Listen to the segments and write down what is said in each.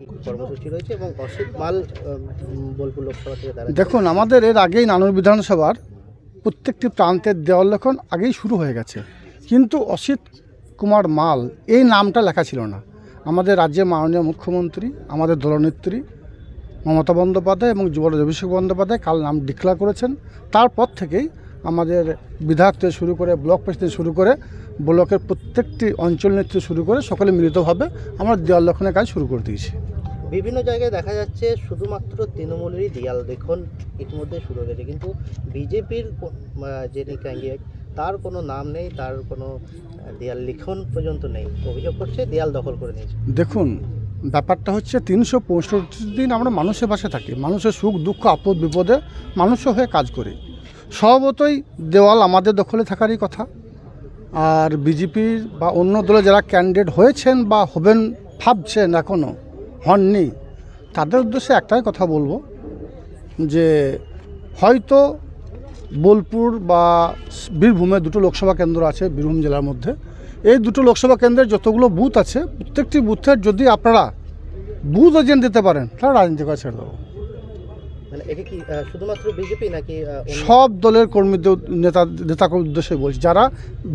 কি কর্মসূচি রয়েছে এবং অসিত মাল বোলপুর লোকসভা থেকে দাঁড়াচ্ছে। দেখুন, আমাদের এর আগেই নানুর বিধানসভার প্রত্যেকটি প্রান্তের দেওয়াল লেখন আগেই শুরু হয়ে গেছে, কিন্তু অসিত কুমার মাল এই নামটা লেখা ছিল না। আমাদের রাজ্যের মাননীয় মুখ্যমন্ত্রী, আমাদের দলনেত্রী মমতা বন্দ্যোপাধ্যায় এবং যুবরাজ অভিষেক বন্দ্যোপাধ্যায় কাল নাম ডিক্লেয়ার করেছেন। তারপর থেকেই আমাদের বিধায়ক থেকে শুরু করে ব্লক প্রেসিডেন্ট শুরু করে ব্লকের প্রত্যেকটি অঞ্চল নেতৃত্ব শুরু করে সকলে মিলিতভাবে আমরা দেওয়াল লেখনের কাজ শুরু করে দিয়েছি। বিভিন্ন জায়গায় দেখা যাচ্ছে শুধুমাত্র তৃণমূলেরই দেয়াল লেখন ইতিমধ্যে শুরু হয়ে গেছে, কিন্তু বিজেপির যিনি ক্যান্ডিডেট তার কোনো নাম নেই, তার কোনো দেয়াল লিখন পর্যন্ত নেই। অভিযোগ করছে দেয়াল দখল করে নিয়েছে। দেখুন, ব্যাপারটা হচ্ছে 365 দিন আমরা মানুষের পাশে থাকি, মানুষের সুখ দুঃখ আপদ বিপদে মানুষের হয়ে কাজ করি। স্বভাবতই দেওয়াল আমাদের দখলে থাকারই কথা। আর বিজেপির বা অন্য দলে যারা ক্যান্ডিডেট হয়েছেন বা হবেন ভাবছেন, এখনও হননি, তাদের উদ্দেশ্যে একটাই কথা বলবো যে হয়তো বোলপুর বা বীরভূমে দুটো লোকসভা কেন্দ্র আছে বীরভূম জেলার মধ্যে। এই দুটো লোকসভা কেন্দ্রের যতগুলো বুথ আছে প্রত্যেকটি বুথের যদি আপনারা বুথ এজেন্ট দিতে পারেন তাহলে রাজনীতি করা ছেড়ে দেবো। মানে এটা কি শুধুমাত্র বিজেপি নাকি সব দলের কর্মীদের নেতাকে উদ্দেশ্যে বলছি, যারা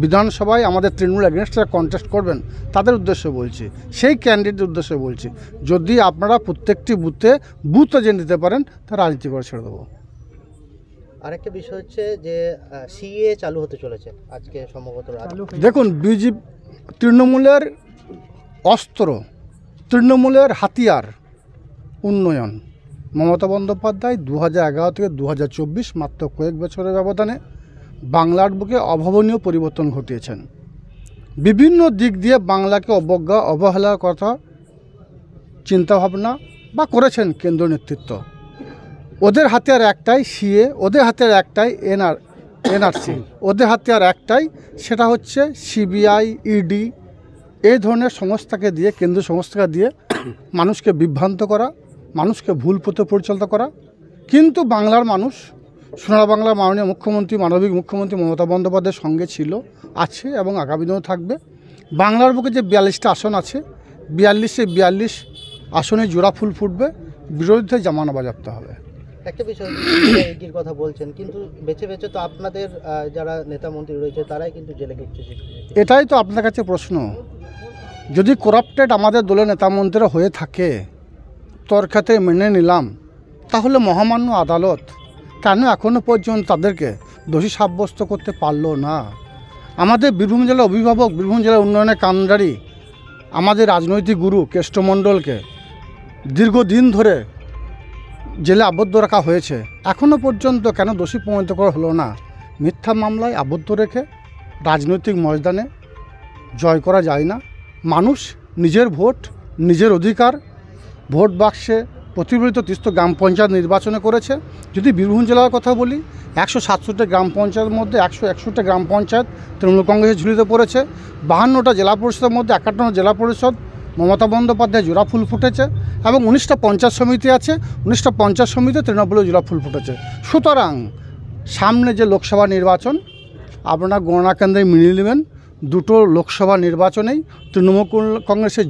বিধানসভায় আমাদের তৃণমূল এগেনস্টে কন্টেস্ট করবেন তাদের উদ্দেশ্যে বলছি, সেই ক্যান্ডিডেটের উদ্দেশ্যে বলছি, যদি আপনারা প্রত্যেকটি বুথে বুথ এজেন্ট দিতে পারেন তাহলে রাজনীতি করা ছেড়ে দেবো। আরেকটা বিষয় হচ্ছে যে সিএ চালু হতে চলেছে আজকে সম্ভবত। দেখুন, তৃণমূলের অস্ত্র, তৃণমূলের হাতিয়ার উন্নয়ন। মমতা বন্দ্যোপাধ্যায় 2011 থেকে 2024 মাত্র কয়েক বছরের ব্যবধানে বাংলার বুকে অভাবনীয় পরিবর্তন ঘটিয়েছেন। বিভিন্ন দিক দিয়ে বাংলাকে অবহেলার কথা চিন্তাভাবনা বা করেছেন কেন্দ্র নেতৃত্ব। ওদের হাতে আর একটাই সিএ, ওদের হাতে আর একটাই এনআরসি, ওদের হাতে আর একটাই, সেটা হচ্ছে সিবিআই, ইডি, এই ধরনের সংস্থাকে দিয়ে, কেন্দ্রীয় সংস্থাকে দিয়ে মানুষকে বিভ্রান্ত করা, মানুষকে ভুল পথে পরিচালিত করা। কিন্তু বাংলার মানুষ, সোনার বাংলার মাননীয় মুখ্যমন্ত্রী, মানবিক মুখ্যমন্ত্রী মমতা বন্দ্যোপাধ্যায়ের সঙ্গে ছিল, আছে এবং আগামী দিনেও থাকবে। বাংলার বুকে যে 42টা আসন আছে, 42 আসনে জোড়া ফুল ফুটবে, বিরোধীদের জামানা বাজাতে হবে। একটা বিষয় ইডির কথা বলছেন, কিন্তু বেছে বেছে তো আপনাদের যারা নেতা মন্ত্রী রয়েছে তারাই কিন্তু জেলে ঢুকছে। এটাই তো আপনার কাছে প্রশ্ন। যদি করাপ্টেড আমাদের দলের নেতা মন্ত্রীরা হয়ে থাকে, তোর ক্ষেত্রে মেনে নিলাম, তাহলে মহামান্য আদালত কেন এখনও পর্যন্ত তাদেরকে দোষী সাব্যস্ত করতে পারলো না? আমাদের বীরভূম জেলার অভিভাবক, বীরভূম জেলার উন্নয়নের কাণ্ডারি, আমাদের রাজনৈতিক গুরু কেষ্টমণ্ডলকে দীর্ঘদিন ধরে জেলে আবদ্ধ রাখা হয়েছে, এখনও পর্যন্ত কেন দোষী প্রমাণিত করা হলো না? মিথ্যা মামলায় আবদ্ধ রেখে রাজনৈতিক ময়দানে জয় করা যায় না। মানুষ নিজের ভোট, নিজের অধিকার ভোট বাক্সে প্রতিফলিত 30 গ্রাম পঞ্চায়েত নির্বাচনে করেছে। যদি বীরভূম জেলার কথা বলি, 167টা গ্রাম পঞ্চায়েতের মধ্যে 161টা গ্রাম পঞ্চায়েত তৃণমূল কংগ্রেসের ঝুলিতে পড়েছে। 52টা জেলা পরিষদের মধ্যে 51টা জেলা পরিষদ মমতা বন্দ্যোপাধ্যায় জোড়া ফুল ফুটেছে এবং 19টা পঞ্চায়েত সমিতি আছে, 19টা পঞ্চায়েত সমিতিতে তৃণমূলের জোড়া ফুল ফুটেছে। সুতরাং সামনে যে লোকসভা নির্বাচন, আপনারা গণনা কেন্দ্রে মিলিয়ে নেবেন, দুটো লোকসভা নির্বাচনেই তৃণমূল কংগ্রেসের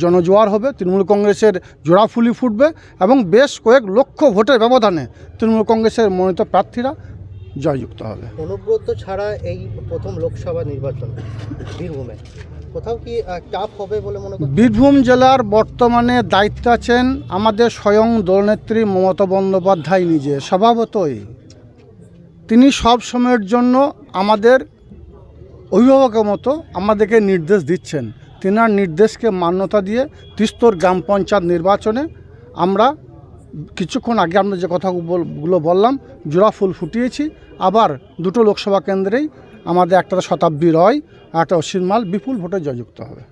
জনজোয়ার হবে, তৃণমূল কংগ্রেসের জোড়াফুলি ফুটবে এবং বেশ কয়েক লক্ষ ভোটের ব্যবধানে তৃণমূল কংগ্রেসের মনোনীত প্রার্থীরা জয়যুক্ত হবে। অনুব্রত ছাড়া এই প্রথম লোকসভা নির্বাচন বীরভূমে কোথাও কি টাফ হবে বলে মনে করেন? বীরভূম জেলার বর্তমানে দায়িত্ব আছেন আমাদের স্বয়ং দলনেত্রী মমতা বন্দ্যোপাধ্যায় নিজে। স্বভাবতই তিনি সব সময়ের জন্য আমাদের অভিভাবকের মতো আমাদেরকে নির্দেশ দিচ্ছেন। তেনার নির্দেশকে মান্যতা দিয়ে 30 গ্রাম পঞ্চায়েত নির্বাচনে আমরা কিছুক্ষণ আগে আমরা যে কথাগুলো বললাম জোড়া ফুল ফুটিয়েছি। আবার দুটো লোকসভা কেন্দ্রেই আমাদের একটা শতাব্দী রয় আর একটা অসীম মাল বিপুল ভোটে জয়যুক্ত হবে।